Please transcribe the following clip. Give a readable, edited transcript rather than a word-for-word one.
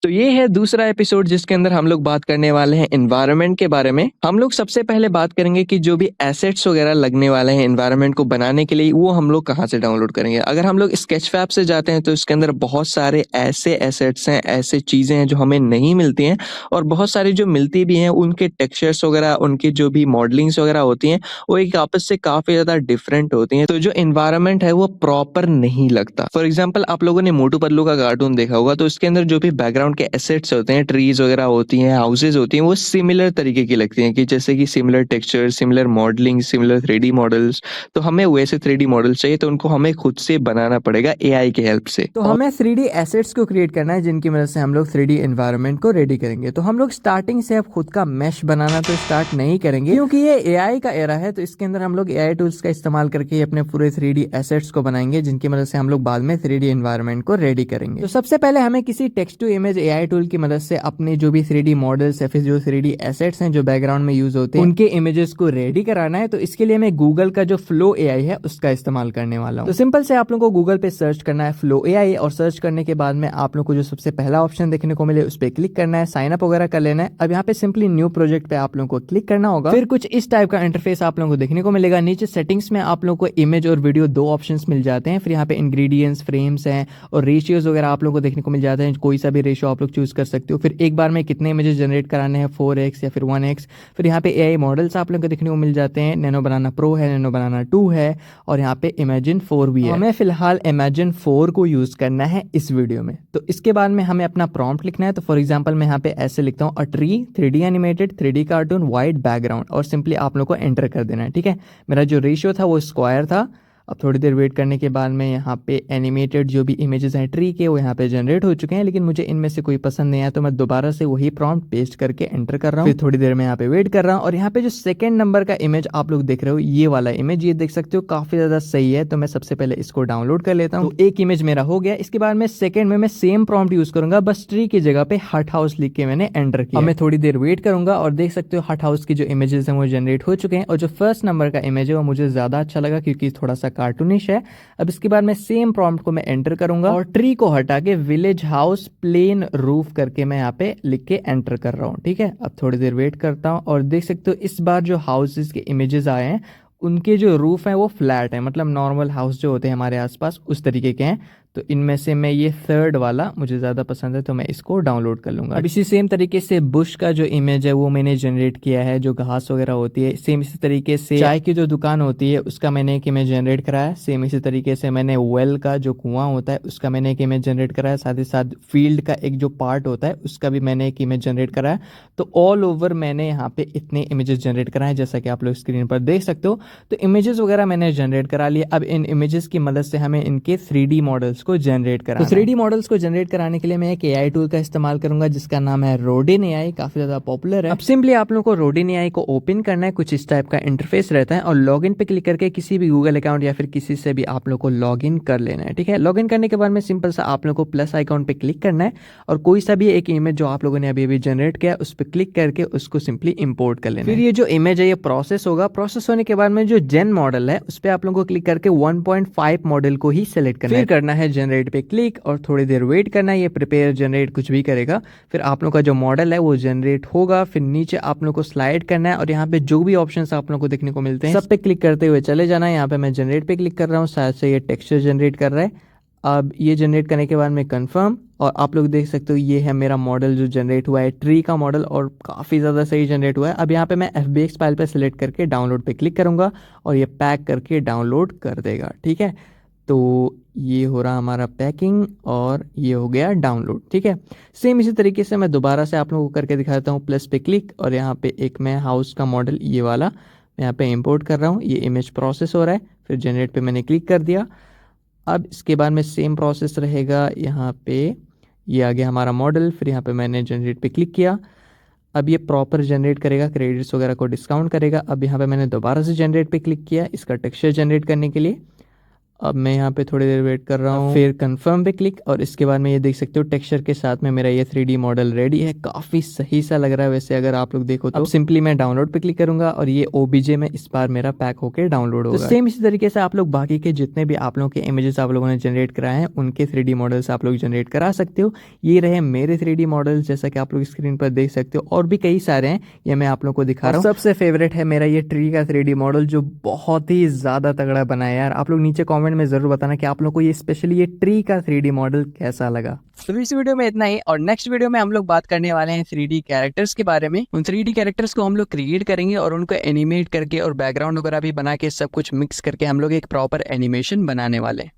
तो ये है दूसरा एपिसोड जिसके अंदर हम लोग बात करने वाले हैं एनवायरनमेंट के बारे में। हम लोग सबसे पहले बात करेंगे कि जो भी एसेट्स वगैरह लगने वाले हैं एनवायरनमेंट को बनाने के लिए वो हम लोग कहाँ से डाउनलोड करेंगे। अगर हम लोग स्केचफैब से जाते हैं तो इसके अंदर बहुत सारे ऐसे एसेट्स हैं, ऐसे चीज़ें हैं जो हमें नहीं मिलती हैं, और बहुत सारी जो मिलती भी हैं उनके टेक्सचर्स वगैरह, उनकी जो भी मॉडलिंग्स वगैरह होती हैं वो एक आपस से काफ़ी ज़्यादा डिफरेंट होती हैं। तो जो एनवायरनमेंट है वो प्रॉपर नहीं लगता। फॉर एग्जाम्पल, आप लोगों ने मोटू पतलू का कार्टून देखा होगा, तो इसके अंदर जो भी बैकग्राउंड के एसेट्स होते हैं, ट्रीज वगैरह होती हैं, हाउसेज होती हैं, वो सिमिलर तरीके की लगती हैं कि जैसे कि similar texture, similar modelling, similar 3D models. तो हमें वैसे 3D मॉडल्स चाहिए, तो उनको हमें खुद से बनाना पड़ेगा एआई के हेल्प से। तो हमें 3D एसेट्स को क्रिएट करना है जिनकी मदद से हम लोग 3D एनवायरनमेंट को रेडी करेंगे। तो हम लोग स्टार्टिंग से अब खुद का मैश बनाना तो स्टार्ट नहीं करेंगे, क्योंकि ये एआई का एरा है। तो इसके अंदर हम लोग एआई टूल्स का इस्तेमाल करके अपने पूरे 3D एसेट्स को बनाएंगे, जिनकी मदद से हम लोग बाद में 3D एनवायरनमेंट को रेडी करेंगे। तो सबसे पहले हमें किसी text to image AI tool की मदद से अपने जो भी 3D मॉडल्स या फिर जो 3D एसेट्स हैं जो बैकग्राउंड में यूज होते हैं उनके इमेजेस को रेडी कराना है। तो इसके लिए मैं गूगल का जो फ्लो एआई है उसका इस्तेमाल करने वाला हूँ। तो सिंपल से आप लोगों को गूगल पे सर्च करना है फ्लो एआई, और सर्च करने के बाद में आप लोग को जो सबसे पहला ऑप्शन देखने को मिले उस पर क्लिक करना है, साइन अप वगैरह कर लेना है। अब यहाँ पे सिंपली न्यू प्रोजेक्ट पे आप लोगों को क्लिक करना होगा। फिर कुछ इस टाइप का इंटरफेस आप लोगों को देखने को मिलेगा। नीचे सेटिंग्स में आप लोगों को इमेज और वीडियो दो ऑप्शंस मिल जाते हैं। फिर यहाँ पे इंग्रेडिएंट्स, फ्रेम्स हैं और रेशियोज वगैरह आप लोगों को देखने को मिल जाते हैं। कोई सा भी रेशियो आप लोग चूज कर सकते हो। फिर एक बार में कितने इमेजेस जनरेट कराने हैं, 4x या फिर 1x। फिर यहाँ पे एआई मॉडल्स आप लोगों को देखने को मिल जाते हैं। नैनो बनाना प्रो है, नैनो बनाना 2 है, और यहाँ पे इमेजिन 4 भी है। हमें फिलहाल इमेजिन 4 को यूज करना है इस वीडियो में। तो इसके बाद में हमें अपना प्रॉम्प्ट लिखना है। तो फॉर एग्जांपल मैं यहाँ पे ऐसे लिखता हूँ, a tree 3D animated 3D cartoon white background, और सिंपली आप लोग को एंटर कर देना है। ठीक है, मेरा जो रेशियो था वो स्क्वायर था। अब थोड़ी देर वेट करने के बाद में यहाँ पे एनिमेटेड जो भी इमेजेस हैं ट्री के वो यहाँ पे जनरेट हो चुके हैं, लेकिन मुझे इनमें से कोई पसंद नहीं आया, तो मैं दोबारा से वही प्रॉम्प्ट पेस्ट करके एंटर कर रहा हूँ। फिर थोड़ी देर में यहाँ पे वेट कर रहा हूँ, और यहाँ पे जो सेकंड नंबर का इमेज आप लोग देख रहे हो, ये वाला इमेज, ये देख सकते हो काफी ज्यादा सही है। तो मैं सबसे पहले इसको डाउनलोड कर लेता हूँ। तो एक इमेज मेरा हो गया। इसके बाद में सेकंड में मैं सेम प्रॉम्प्ट यूज करूंगा, बस ट्री की जगह पे हट हाउस लिख के मैंने एंटर किया। अब मैं थोड़ी देर वेट करूंगा, और देख सकते हो हट हाउस की जो इमेजेस हैं वो जनरेट हो चुके हैं। और जो फर्स्ट नंबर का इमेज है वो मुझे ज्यादा अच्छा लगा, क्योंकि थोड़ा सा कार्टूनिश है। अब इसके बाद मैं सेम प्रॉम्प्ट को मैं एंटर करूंगा, और ट्री को हटा के विलेज हाउस प्लेन रूफ करके मैं यहाँ पे लिख के एंटर कर रहा हूँ। ठीक है, अब थोड़ी देर वेट करता हूँ, और देख सकते हो इस बार जो हाउसेस के इमेजेस आए हैं उनके जो रूफ है वो फ्लैट है, मतलब नॉर्मल हाउस जो होते हैं हमारे आसपास उस तरीके के हैं। तो इनमें से मैं ये थर्ड वाला मुझे ज़्यादा पसंद है, तो मैं इसको डाउनलोड कर लूँगा। अब इसी सेम तरीके से बुश का जो इमेज है वो मैंने जनरेट किया है, जो घास वगैरह होती है। सेम इसी तरीके से चाय की जो दुकान होती है उसका मैंने एक इमेज जनरेट करा है। सेम इसी तरीके से मैंने वेल का जो कुआं होता है उसका मैंने एक इमेज जनरेट करा है। साथ ही साथ फील्ड का एक जो पार्ट होता है उसका भी मैंने एक इमेज जनरेट करा है। तो ऑल ओवर मैंने यहाँ पे इतने इमेजेस जनरेट कराए, जैसा कि आप लोग स्क्रीन पर देख सकते हो। तो इमेजेस वगैरह मैंने जनरेट करा लिए। अब इन इमेजेस की मदद से हमें इनके 3D मॉडल्स को जनरेट कराना है। तो 3D मॉडल्स को जनरेट कराने के लिए मैं एक एआई टूल का इस्तेमाल करूंगा जिसका नाम है रोडिन एआई, काफी ज्यादा पॉपुलर है। अब सिंपली आप लोगों को रोडिन एआई को ओपन करना है। कुछ इस टाइप का इंटरफेस रहता है, और लॉगिन पे क्लिक करके किसी भी गूगल अकाउंट या फिर किसी से भी आप लोग को लॉगिन कर लेना है। ठीक है, लॉगिन करने के बाद में सिंपल सा आप लोग को प्लस आइकॉन पे क्लिक करना है, और कोई सा भी एक इमेज जो आप लोगों ने अभी अभी जनरेट किया उस पर क्लिक करके उसको सिंपली इंपोर्ट कर लेना है। फिर ये जो इमेज है ये प्रोसेस होगा। प्रोसेस होने के बाद में जो जेन मॉडल है उस पर आप लोगों को क्लिक करके 1.5 मॉडल को ही सिलेक्ट करना है। फिर करना है जनरेट पे क्लिक, और थोड़ी देर वेट करना है। ये प्रिपेयर जनरेट कुछ भी करेगा। फिर आप लोग का जो मॉडल है वो जनरेट होगा। फिर नीचे आप लोग को स्लाइड करना है, और यहाँ पे जो भी ऑप्शंस आप लोग को देखने को मिलते हैं सब पे क्लिक करते हुए चले जाना है। यहाँ पे मैं जनरेट पे क्लिक कर रहा हूँ, शायद से ये टेक्सचर जनरेट कर रहा है। अब ये जनरेट करने के बाद में कंफर्म, और आप लोग देख सकते हो ये है मेरा मॉडल जो जनरेट हुआ है, ट्री का मॉडल, और काफ़ी ज़्यादा सही जनरेट हुआ है। अब यहाँ पे मैं FBX फाइल पे सिलेक्ट करके डाउनलोड पे क्लिक करूँगा, और ये पैक करके डाउनलोड कर देगा। ठीक है, तो ये हो रहा हमारा पैकिंग, और ये हो गया डाउनलोड। ठीक है, सेम इसी तरीके से मैं दोबारा से आप लोगों को करके दिखाता हूँ। प्लस पे क्लिक, और यहाँ पे एक मैं हाउस का मॉडल ये वाला मैं यहाँ पे इंपोर्ट कर रहा हूँ। ये इमेज प्रोसेस हो रहा है। फिर जनरेट पे मैंने क्लिक कर दिया। अब इसके बाद में सेम प्रोसेस रहेगा। यहाँ पे ये आ गया हमारा मॉडल। फिर यहाँ पे मैंने जनरेट पे क्लिक किया। अब ये प्रॉपर जनरेट करेगा, क्रेडिट्स वगैरह को डिस्काउंट करेगा। अब यहाँ पे मैंने दोबारा से जनरेट पे क्लिक किया इसका टेक्सचर जनरेट करने के लिए, अब मैं यहाँ पे थोड़ी देर वेट कर रहा हूँ, फिर कंफर्म पे क्लिक, और इसके बाद में ये देख सकते हो टेक्सचर के साथ में मेरा ये 3D मॉडल रेडी है। काफी सही सा लग रहा है वैसे अगर आप लोग देखो तो। अब सिंपली मैं डाउनलोड पे क्लिक करूंगा और ये OBJ में इस बार मेरा पैक होकर डाउनलोड होगा। तो सेम इसी तरीके से आप लोग बाकी के जितने भी आप लोगों के इमेजेस आप लोगों ने जनरेट कराए हैं उनके 3D मॉडल्स आप लोग जनरेट करा सकते हो। ये रहे मेरे 3D मॉडल्स, जैसा कि आप लोग स्क्रीन पर देख सकते हो, और भी कई सारे हैं, ये मैं आप लोग को दिखा रहा हूँ। सबसे फेवरेट है मेरा ये ट्री का 3D मॉडल जो बहुत ही ज्यादा तगड़ा बना है यार। आप लोग नीचे कमेंट में जरूर बताना कि आप लोग को ये स्पेशली ये ट्री का 3D मॉडल कैसा लगा। तो इस वीडियो में इतना ही, और नेक्स्ट वीडियो में हम लोग बात करने वाले हैं 3D कैरेक्टर्स के बारे में। उन 3D कैरेक्टर्स को हम लोग क्रिएट करेंगे और उनको एनिमेट करके और बैकग्राउंड वगैरह भी बना के सब कुछ मिक्स करके हम लोग एक प्रॉपर एनिमेशन बनाने वाले हैं।